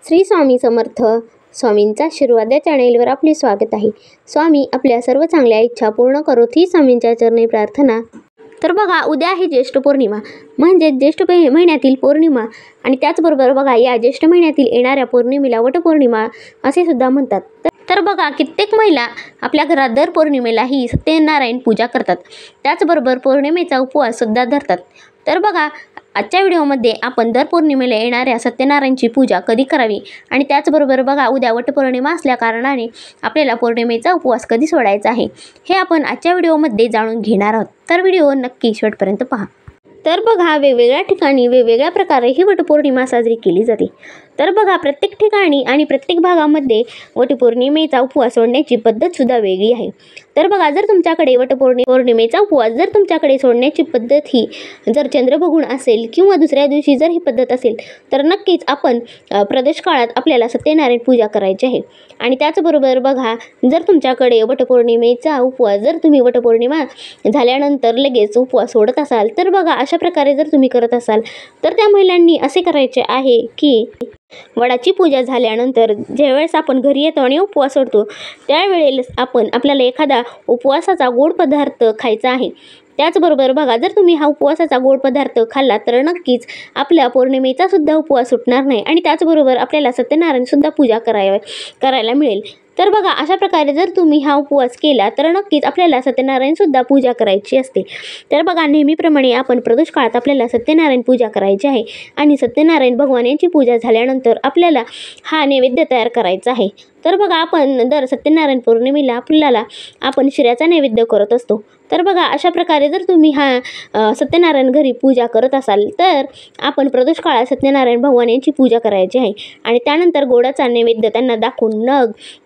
श्री स्वामी समर्थ. स्वामींचा आशीर्वाद या चॅनेलवर आपले स्वागत आहे. स्वामी आपल्या सर्व चांगल्या इच्छा पूर्ण करोत ही स्वामींच्या चरणी प्रार्थना. तर बघा, उद्या आहे ज्येष्ठ पौर्णिमा, म्हणजे ज्येष्ठ महिन्यातील पौर्णिमा. आणि त्याचबरोबर बघा, या ज्येष्ठ महिन्यातील येणाऱ्या पौर्णिमेला वटपौर्णिमा असे सुद्धा म्हणतात. तर बघा, कित्येक महिला आपल्या घरात दर पौर्णिमेला ही सत्यनारायण पूजा करतात. त्याचबरोबर पौर्णिमेचा उपवास सुद्धा धरतात. तर बघा, आजच्या व्हिडिओमध्ये आपण दर पौर्णिमेला येणाऱ्या सत्यनारायणची पूजा कधी करावी आणि त्याचबरोबर बघा, उद्या वटपौर्णिमा असल्या कारणाने आपल्याला पौर्णिमेचा उपवास कधी सोडायचा आहे हे आपण आजच्या व्हिडिओमध्ये जाणून घेणार आहोत. तर व्हिडिओ नक्की शेवटपर्यंत पहा. तर बघा, वेगवेगळ्या ठिकाणी वेगवेगळ्या प्रकारे ही वटपौर्णिमा साजरी केली जाते. तर बघा, प्रत्येक ठिकाणी आणि प्रत्येक भागामध्ये वटपौर्णिमेचा उपवास सोडण्याची पद्धतसुद्धा वेगळी आहे. तर बघा, जर तुमच्याकडे वटपौर्णिमेचा उपवास जर तुमच्याकडे सोडण्याची पद्धत ही जर चंद्र बघून असेल किंवा दुसऱ्या दिवशी जर ही पद्धत असेल तर नक्कीच आपण प्रदोष काळात आपल्याला सत्यनारायण पूजा करायची आहे. आणि त्याचबरोबर बघा, जर तुमच्याकडे वटपौर्णिमेचा उपवास जर तुम्ही वटपौर्णिमा झाल्यानंतर लगेच उपवास सोडत असाल तर बघा, अशा प्रकारे जर तुम्ही करत असाल तर त्या महिलांनी असे करायचे आहे की वडाची पूजा झाल्यानंतर ज्यावेळेस आपण घरी येतो आणि उपवास सोडतो त्यावेळेस आपल्याला एखादा उपवासाचा गोड पदार्थ खायचा आहे. त्याचबरोबर बघा, जर तुम्ही हा उपवासाचा गोड पदार्थ खाल्ला तर नक्कीच आपल्या पौर्णिमेचा सुद्धा उपवास सुटणार नाही आणि त्याचबरोबर आपल्याला सत्यनारायण सुद्धा पूजा करायला मिळेल. तर बघा, अशा प्रकारे जर तुम्ही हा उपवास केला तर नक्कीच आपल्याला सत्यनारायण सुद्धा पूजा करायची असते. तर बघा, नेहमीप्रमाणे आपण प्रदोष काळात आपल्याला सत्यनारायण पूजा करायची आहे आणि सत्यनारायण भगवान यांची पूजा झाल्यानंतर आपल्याला हा नैवेद्य तयार करायचा आहे. तर बघा, आपण दर सत्यनारायण पौर्णिमेला आपण शिऱ्याचा नैवेद्य करत असतो. तर बघा, अशा प्रकारे जर तुम्ही हा सत्यनारायण घरी पूजा करत असाल तर आपण प्रदोष काळात सत्यनारायण भगवान यांची पूजा करायची आहे आणि त्यानंतर गोडाचा नैवेद्य त्यांना दाखवून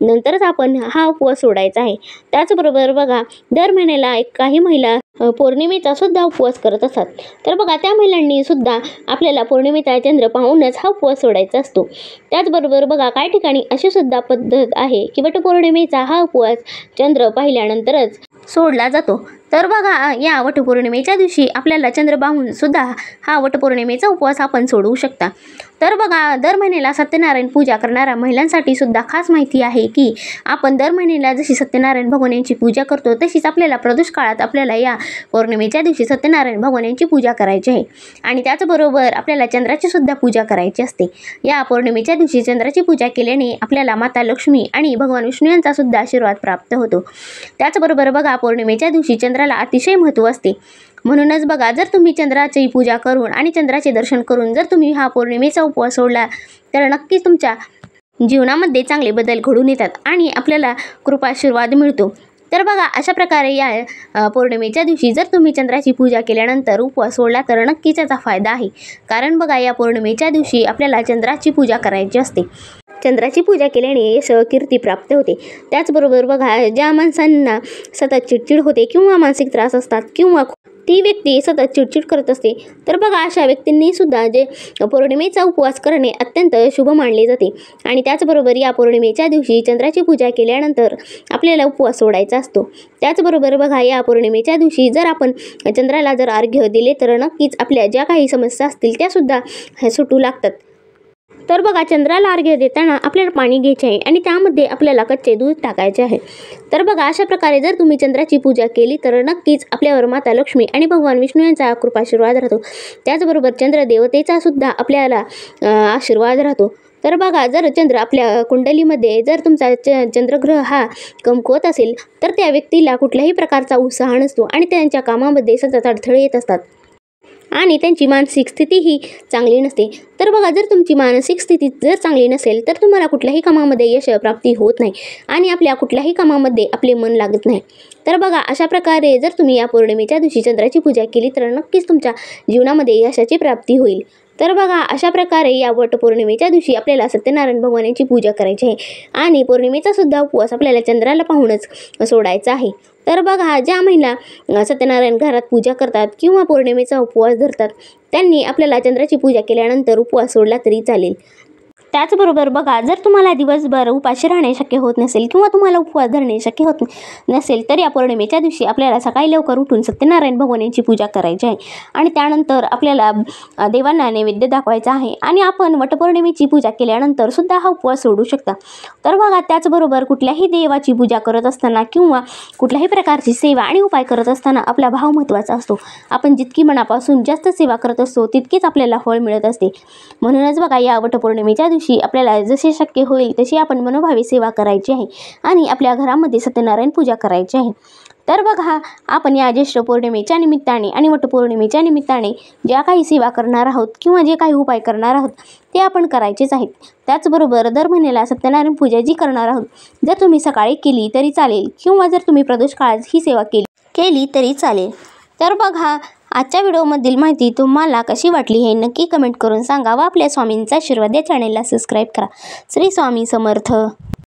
नंतरच आपण हा उपवास सोडायचा आहे. त्याचबरोबर बघा, दर महिन्याला काही महिला पौर्णिमेचा सुद्धा उपवास करत असतात. तर बघा, त्या महिलांनी सुद्धा आपल्याला पौर्णिमेचा चंद्र पाहूनच हा उपवास सोडायचा असतो. त्याचबरोबर बघा, काही ठिकाणी अशी सुद्धा पद्धत आहे की वटपौर्णिमेचा हा उपवास चंद्र पाहिल्यानंतरच सोडला जातो. तर बघा, या वटपौर्णिमेच्या दिवशी आपल्याला चंद्र पाहून सुद्धा हा वटपौर्णिमेचा उपवास आपण सोडवू शकता. तर बघा, दर महिन्याला सत्यनारायण पूजा करणाऱ्या महिलांसाठी सुद्धा खास माहिती आहे की आपण दर महिन्याला जशी सत्यनारायण भगवान यांची पूजा करतो तशीच आपल्याला प्रदोष काळात आपल्याला या पौर्णिमेच्या दिवशी सत्यनारायण भगवान यांची पूजा करायची आहे. आणि त्याचबरोबर आपल्याला चंद्राची सुद्धा पूजा करायची असते. या पौर्णिमेच्या दिवशी चंद्राची पूजा केल्याने आपल्याला माता लक्ष्मी आणि भगवान विष्णू यांचा सुद्धा आशीर्वाद प्राप्त होतो. त्याचबरोबर बघा, पौर्णिमेच्या दिवशी चंद्राला अतिशय महत्त्व असते. म्हणूनच बघा, जर तुम्ही चंद्राची पूजा करून आणि चंद्राचे दर्शन करून जर तुम्ही हा पौर्णिमेचा उपवास सोडला तर नक्कीच तुमच्या जीवनामध्ये चांगले बदल घडून येतात आणि आपल्याला कृपाशीर्वाद मिळतो. तर बघा, अशा प्रकारे या पौर्णिमेच्या दिवशी जर तुम्ही चंद्राची पूजा केल्यानंतर उपवास सोडला तर नक्कीच याचा फायदा आहे. कारण बघा, या पौर्णिमेच्या दिवशी आपल्याला चंद्राची पूजा करायची असते. चंद्राची पूजा केल्याने यश कीर्ती प्राप्त होते. त्याचबरोबर बघा, ज्या माणसांना सतत चिडचिड होते किंवा मानसिक त्रास असतात किंवा ती व्यक्ती सतत चिडचिड करत असते तर बघा, अशा व्यक्तींनी सुद्धा जे पौर्णिमेचा उपवास करणे अत्यंत शुभ मानले जाते. आणि त्याचबरोबर या पौर्णिमेच्या दिवशी चंद्राची पूजा केल्यानंतर आपल्याला उपवास सोडायचा असतो. त्याचबरोबर बघा, या पौर्णिमेच्या दिवशी जर आपण चंद्राला जर अर्घ्य दिले तर नक्कीच आपल्या ज्या काही समस्या असतील त्यासुद्धा सुटू लागतात. तर बघा, चंद्राला अर्घ्य देताना आपल्याला पाणी घ्यायचे आहे आणि त्यामध्ये आपल्याला कच्चे दूध टाकायचे आहे. तर बघा, अशा प्रकारे जर तुम्ही चंद्राची पूजा केली तर नक्कीच आपल्यावर माता लक्ष्मी आणि भगवान विष्णू यांचा कृपाशीर्वाद राहतो. त्याचबरोबर चंद्र देवतेचा सुद्धा आपल्याला आशीर्वाद राहतो. तर बघा, जर चंद्र आपल्या कुंडलीमध्ये जर तुमचा चंद्रग्रह हा कमकुवत असेल तर त्या व्यक्तीला कुठल्याही प्रकारचा उत्साह नसतो आणि त्यांच्या कामामध्ये सतत अडथळे येत असतात आणि त्यांची मानसिक स्थिती ही चांगली नसते. तर बघा, जर तुमची मानसिक स्थिती जर चांगली नसेल तर तुम्हाला कुठल्याही कामामध्ये यश प्राप्ती होत नाही आणि आपल्या कुठल्याही कामामध्ये आपले मन लागत नाही. तर बघा, अशा प्रकारे जर तुम्ही या पौर्णिमेच्या दिवशी चंद्राची पूजा केली तर नक्कीच तुमच्या जीवनामध्ये यशाची प्राप्ती होईल. तर बघा, अशा प्रकारे या वटपौर्णिमेच्या दिवशी आपल्याला सत्यनारायण भगवान यांची पूजा करायची आहे आणि पौर्णिमेचा सुद्धा उपवास आपल्याला चंद्राला पाहूनच सोडायचा आहे. तर बघा, ज्या महिला सत्यनारायण घरात पूजा करतात किंवा पौर्णिमेचा उपवास धरतात त्यांनी आपल्याला चंद्राची पूजा केल्यानंतर उपवास सोडला तरी चालेल. त्याचबरोबर बघा, जर तुम्हाला दिवसभर उपाशी राहणे शक्य होत नसेल किंवा तुम्हाला उपवास धरणे शक्य होत नसेल तर या पौर्णिमेच्या दिवशी आपल्याला सकाळी लवकर उठून सत्यनारायण भगवान यांची पूजा करायची आहे आणि त्यानंतर आपल्याला देवांना नैवेद्य दाखवायचा आहे आणि आपण वटपौर्णिमेची पूजा केल्यानंतर सुद्धा हा उपवास सोडू शकता। तर बघा, त्याचबरोबर कुठल्याही देवाची पूजा करत असताना किंवा कुठल्याही प्रकारची सेवा आणि उपाय करत असताना आपला भाव महत्त्वाचा असतो। आपण जितकी मनापासून जास्त सेवा करत असतो तितकेच आपल्याला फळ मिळत असते। म्हणूनच बघा, या वटपौर्णिमेच्या दिवशी आपल्याला जसे शक्य होईल तशी आपण मनोभावे सेवा करायची आहे आणि आपल्या घरामध्ये सत्यनारायण पूजा करायची आहे। तर बघा, आपण या ज्येष्ठ पौर्णिमेच्या निमित्ताने आणि वटपौर्णिमेच्या निमित्ताने ज्या काही सेवा करणार आहोत किंवा जे काही उपाय करणार आहोत ते आपण करायचेच आहेत। त्याचबरोबर दर महिन्याला सत्यनारायण पूजा जी करणार आहोत, जर तुम्ही सकाळी केली तरी चालेल किंवा जर तुम्ही प्रदोष काळात ही सेवा केली तरी चालेल। तर बघा, आजच्या व्हिडिओमधील माहिती तुम्हाला कशी वाटली हे नक्की कमेंट करून सांगा व आपल्या स्वामींचा आशीर्वाद या चॅनेलला सबस्क्राईब करा। श्री स्वामी समर्थ।